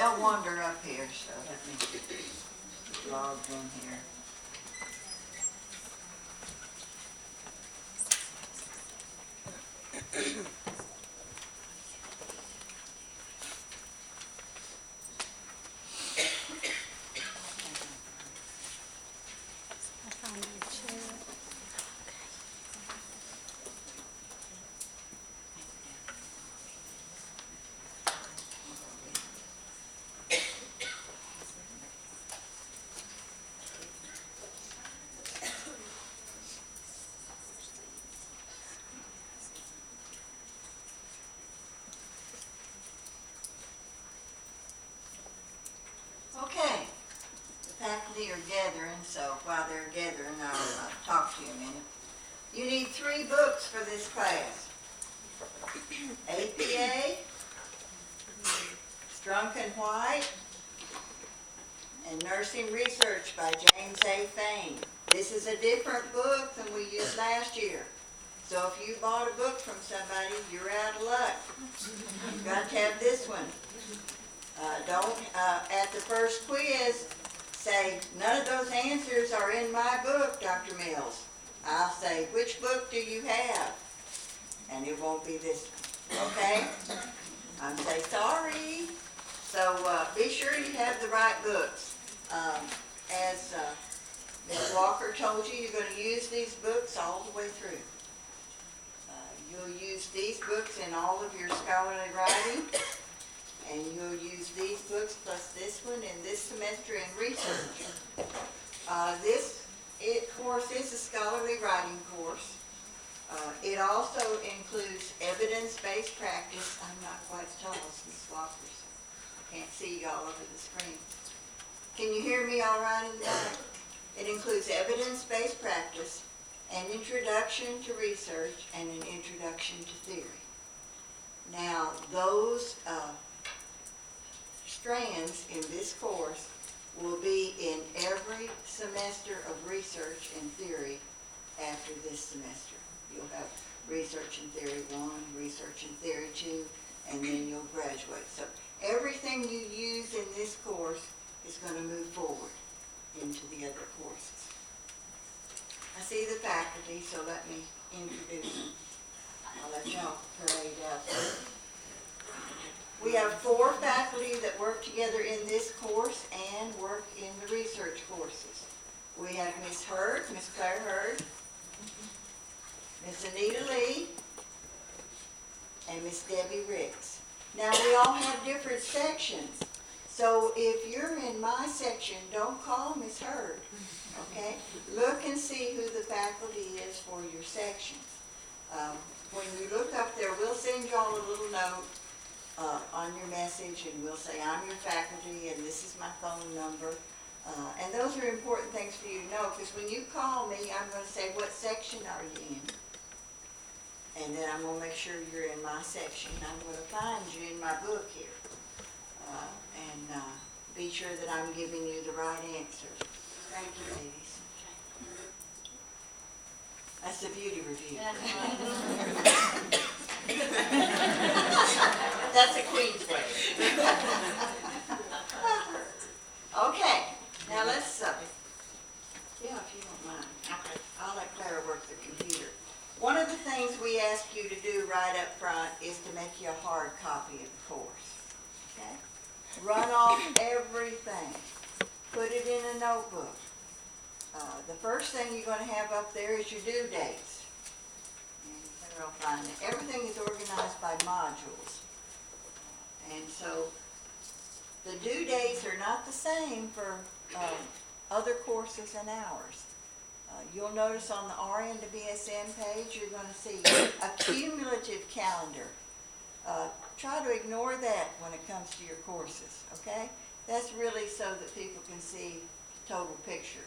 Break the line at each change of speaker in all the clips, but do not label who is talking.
they'll wander up here, so let me log in here. Okay, the faculty are gathering, so while they're gathering, I'll talk to you a minute. You need 3 books for this class. APA, Strunk and White, and Nursing Research by James A. Fain. This is a different book than we used last year. So if you bought a book from somebody, you're out of luck. You've got to have this one. Don't, at the first quiz, say, none of those answers are in my book, Dr. Mills. I'll say, which book do you have? And it won't be this one, okay? I'll say, sorry. So be sure you have the right books. As Ms. Walker told you, you're going to use these books all the way through. You'll use these books in all of your scholarly writing. And you'll use these books plus this one in this semester in research. This course is a scholarly writing course. It also includes evidence-based practice. I'm not quite as tall as Ms. Walker, so I can't see y'all over the screen. Can you hear me all right in the back? It includes evidence-based practice, an introduction to research, and an introduction to theory. Now, those strands in this course will be in every semester of research and theory after this semester. You'll have research and theory 1, research and theory 2, and then you'll graduate. So everything you use in this course is going to move forward into the other courses. I see the faculty, so let me introduce them. I'll let y'all parade out there. We have 4 faculty that work together in this course and work in the research courses. We have Ms. Hurd, Ms. Claire Hurd, Ms. Anita Lee, and Ms. Debbie Ricks. Now we all have different sections, so if you're in my section, don't call Ms. Hurd, okay? Look and see who the faculty is for your section. When you look up there, we'll send y'all a little note on your message, and we'll say, I'm your faculty, and this is my phone number. And those are important things for you to know, because when you call me, I'm going to say, what section are you in? And then I'm going to make sure you're in my section. I'm going to find you in my book here. And be sure that I'm giving you the right answer. Thank you, ladies. That's the beauty review. That's a queen's way. Okay, now let's, yeah, if you don't mind, I'll let Clara work the computer. One of the things we ask you to do right up front is to make you a hard copy of the course, okay? Run off everything. Put it in a notebook. The first thing you're going to have up there is your due dates. And I'll find it. Everything is organized by modules. And so the due dates are not the same for other courses and ours. You'll notice on the RN to BSN page, you're going to see a cumulative calendar. Try to ignore that when it comes to your courses, okay? That's really so that people can see the total picture.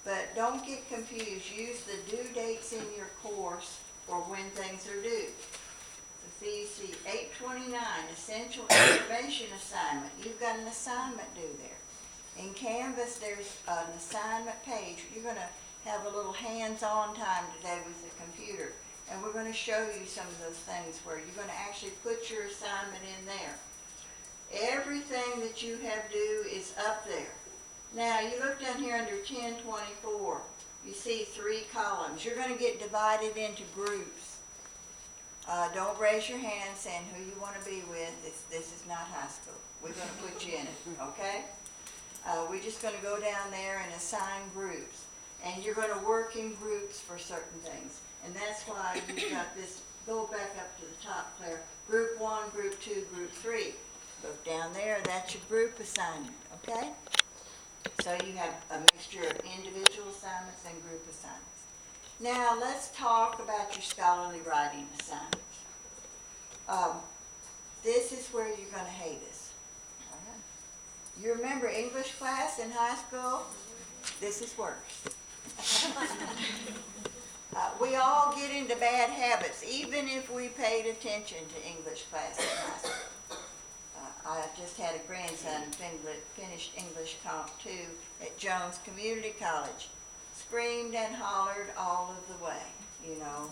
But don't get confused. Use the due dates in your course for when things are due. So see, you see 829, essential information assignment. You've got an assignment due there. In Canvas, there's an assignment page. You're going to have a little hands-on time today with the computer. And we're going to show you some of those things where you're going to actually put your assignment in there. Everything everything that you have due is up there. Now, you look down here under 1024, you see 3 columns. You're going to get divided into groups. Don't raise your hand saying who you want to be with. This is not high school. We're going to put you in it, okay? We're just going to go down there and assign groups. And you're going to work in groups for certain things. And that's why you've got this, go back up to the top, Claire. Group 1, Group 2, Group 3. Look down there, that's your group assignment, okay? So you have a mixture of individual assignments and group assignments. Now let's talk about your scholarly writing assignments. This is where you're going to hate us. All right. You remember English class in high school? This is worse. We all get into bad habits, even if we paid attention to English class in high school. I just had a grandson finished English Comp 2 at Jones Community College. Screamed and hollered all of the way, you know.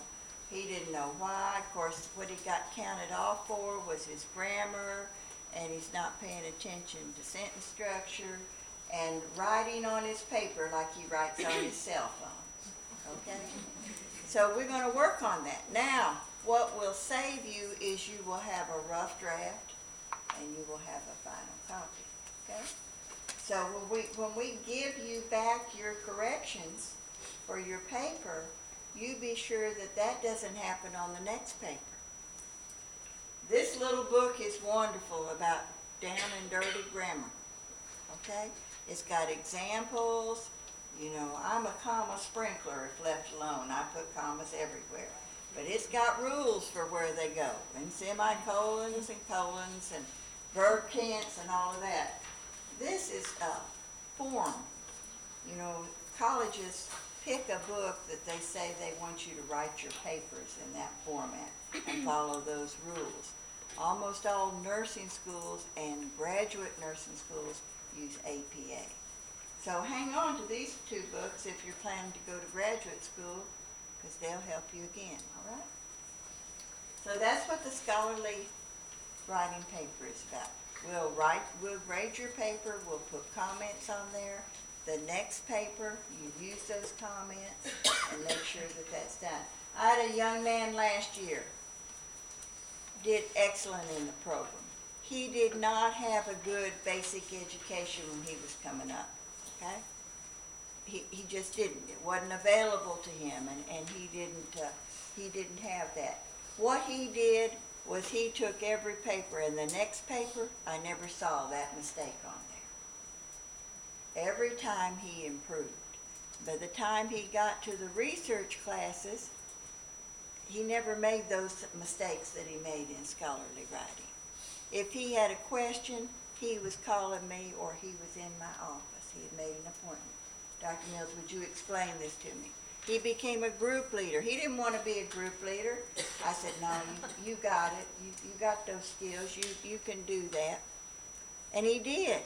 He didn't know why. Of course, what he got counted off for was his grammar, and he's not paying attention to sentence structure, and writing on his paper like he writes on his cell phone, okay? So we're going to work on that. Now, what will save you is you will have a rough draft, and you will have a final copy, okay? So when we give you back your corrections for your paper, you be sure that that doesn't happen on the next paper. This little book is wonderful about down and dirty grammar, okay? It's got examples. You know, I'm a comma sprinkler if left alone. I put commas everywhere. But it's got rules for where they go, and semicolons and colons and verb tense and all of that. This is a form. You know, colleges pick a book that they say they want you to write your papers in that format and follow those rules. Almost all nursing schools and graduate nursing schools use APA. So hang on to these 2 books if you're planning to go to graduate school, because they'll help you again, all right? So that's what the scholarly writing paper is about. We'll grade your paper, we'll put comments on there. The next paper, you use those comments and make sure that that's done. I had a young man last year, did excellent in the program. He did not have a good basic education when he was coming up, okay? He just didn't. It wasn't available to him, and he didn't have that. What he did was he took every paper, and the next paper, I never saw that mistake on there. Every time he improved. By the time he got to the research classes, he never made those mistakes that he made in scholarly writing. If he had a question, he was calling me or he was in my office. He had made an appointment. Dr. Mills, would you explain this to me? He became a group leader. He didn't want to be a group leader. I said, no, you got it. You got those skills. You can do that. And he did.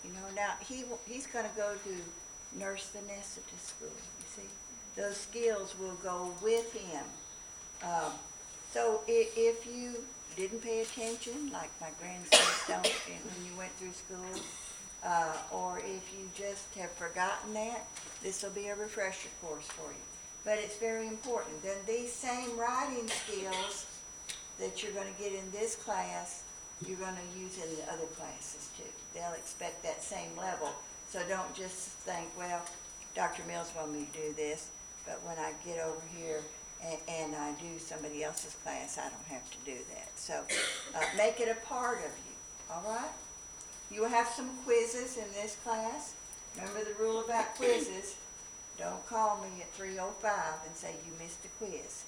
You know, now he's going to go to nurse anesthetist school, you see. Those skills will go with him. So if you didn't pay attention, like my grandsons don't when you went through school, or if you just have forgotten that, this will be a refresher course for you. But it's very important. Then these same writing skills that you're going to get in this class, you're going to use in the other classes too. They'll expect that same level. So don't just think, well, Dr. Mills wanted me to do this, but when I get over here and I do somebody else's class, I don't have to do that. So make it a part of you, all right? You will have some quizzes in this class. Remember the rule about quizzes. Don't call me at 3:05 and say you missed a quiz.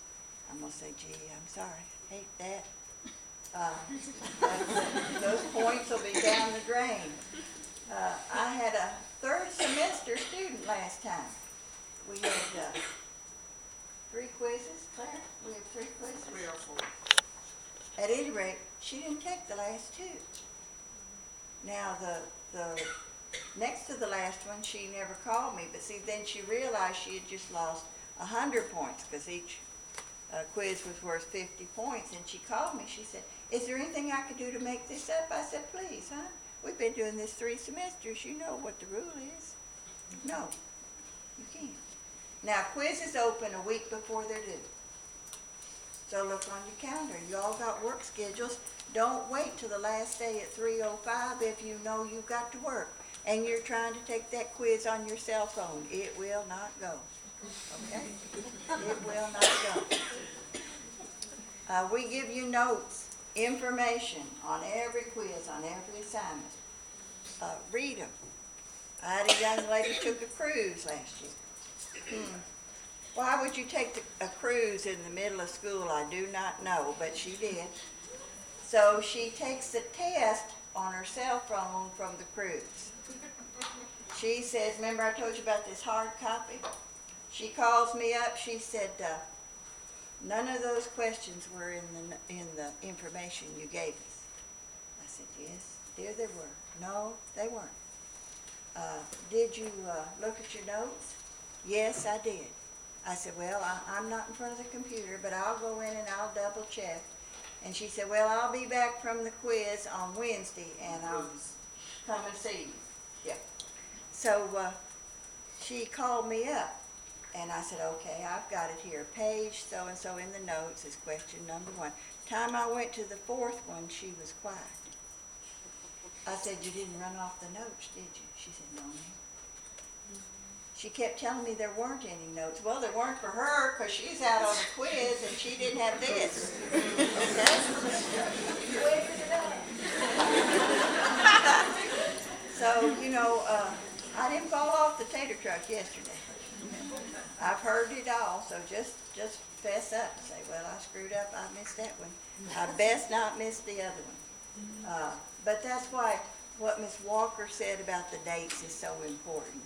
I'm going to say, gee, I'm sorry. I hate that. Those points will be down the drain. I had a 3rd semester student last time. We had 3 quizzes. Claire, we had 3 quizzes.
3 or 4.
At any rate, she didn't take the last 2. Now, the next to the last one, she never called me. But see, then she realized she had just lost 100 points because each quiz was worth 50 points. And she called me. She said, is there anything I could do to make this up? I said, please, huh? we've been doing this 3 semesters, you know what the rule is. No, you can't. Now, quizzes open a week before they're due. So look on your calendar. You all got work schedules. Don't wait till the last day at 3:05 if you know you've got to work and you're trying to take that quiz on your cell phone. It will not go. Okay? It will not go. We give you notes, information on every quiz, on every assignment. Read them. I had a young lady who took a cruise last year. Why would you take a cruise in the middle of school? I do not know, but she did. So she takes the test on her cell phone from the cruise. She says, remember I told you about this hard copy? She calls me up, she said, none of those questions were in the information you gave us. I said, yes, dear, they were. No, they weren't. Did you look at your notes? Yes, I did. I said, well, I'm not in front of the computer, but I'll go in and I'll double check. And she said, well, I'll be back from the quiz on Wednesday and I'll come and see you. Yeah. So she called me up and I said, okay, I've got it here. Page so-and-so in the notes is question number 1. Time I went to the 4th one, she was quiet. I said, you didn't run off the notes, did you? She said, no, ma'am. She kept telling me there weren't any notes. Well, there weren't for her because she's out on a quiz and she didn't have this. So, you know, I didn't fall off the tater truck yesterday. I've heard it all, so just fess up and say, well, I screwed up, I missed that one. I best not miss the other one. But that's why what Ms. Walker said about the dates is so important.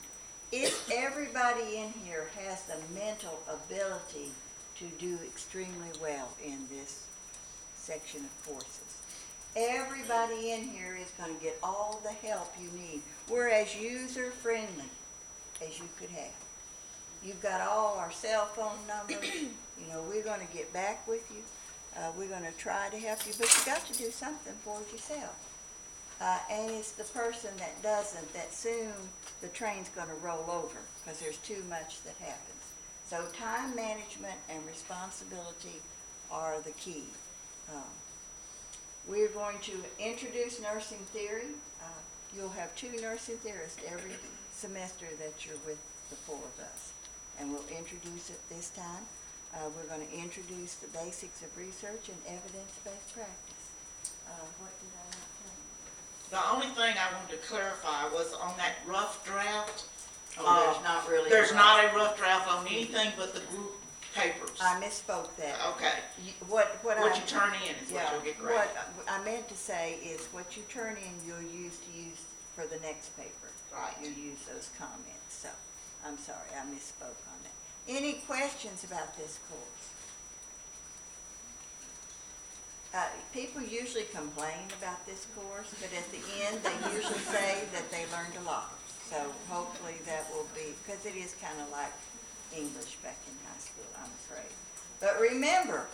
If everybody in here has the mental ability to do extremely well in this section of courses, everybody in here is going to get all the help you need. We're as user-friendly as you could have. You've got all our cell phone numbers. You know, we're going to get back with you. We're going to try to help you, but you got to do something for yourself. And it's the person that doesn't that soon the train's going to roll over because there's too much that happens. So time management and responsibility are the key. We're going to introduce nursing theory. You'll have 2 nursing theorists every semester that you're with the 4 of us. And we'll introduce it this time. We're going to introduce the basics of research and evidence-based practice. What did I not tell you?
The only thing I wanted to clarify was on that rough draft.
There's not really.
There's not a rough draft on anything but the group papers.
I misspoke that.
Okay.
What
you turn in is what you'll get graded.
What I meant to say is what you turn in, you'll use for the next paper.
Right.
You'll use those comments. So I'm sorry, I misspoke on that. Any questions about this course? People usually complain about this course, but at the end, they usually say that they learned a lot. So hopefully that will be, because it is kind of like English back in high school, I'm afraid. But remember,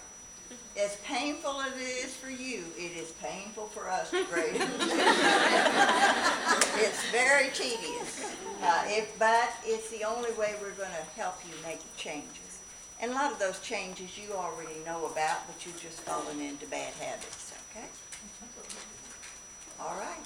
as painful as it is for you, it is painful for us to grade it. It's very tedious, but it's the only way we're going to help you make changes. And a lot of those changes you already know about, but you've just fallen into bad habits, okay? All right.